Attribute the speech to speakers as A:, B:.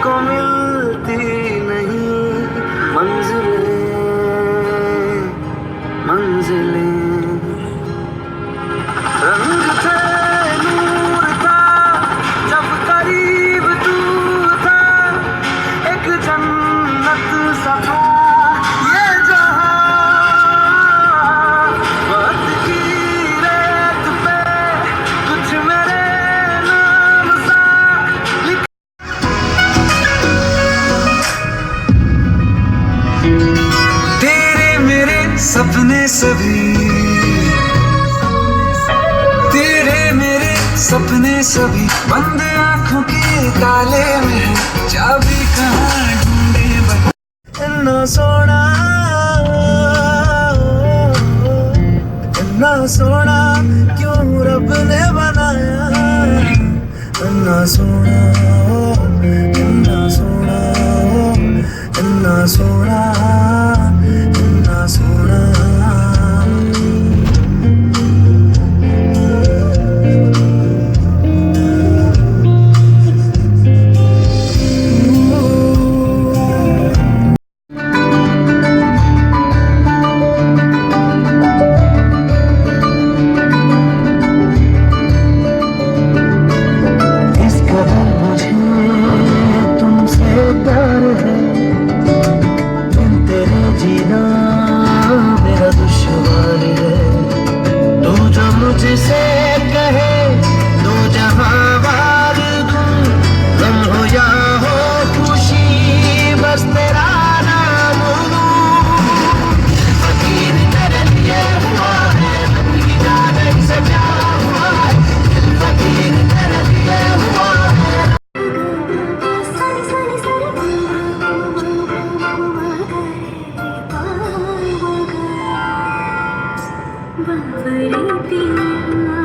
A: मुझको मिलती नहीं मंजिलें मंजिलें। रंग थे नूर था जब करीब तू था, एक जन्नत सा था ये जहां। वक्त की रेत पे कुछ मेरे नाम सा लिख। तेरे मेरे सपने सभी, तेरे मेरे सपने सभी बंद आंखों के ताले में है, चाबी कहाँ ढूंढे बता। इतना सोना इतना सोना क्यों रब ने बनाया, इतना सोना इतना सोना इतना सोना इतना सोना। मुझसे कहे दो जहां वार दूं, गम हो या हो खुशी बस तेरा नाम लूं। फकीर तेरे लिए हुआ है, नबी जाने से प्यार हुआ है, फकीर तेरे लिए हुआ है।
B: बाबरी पिया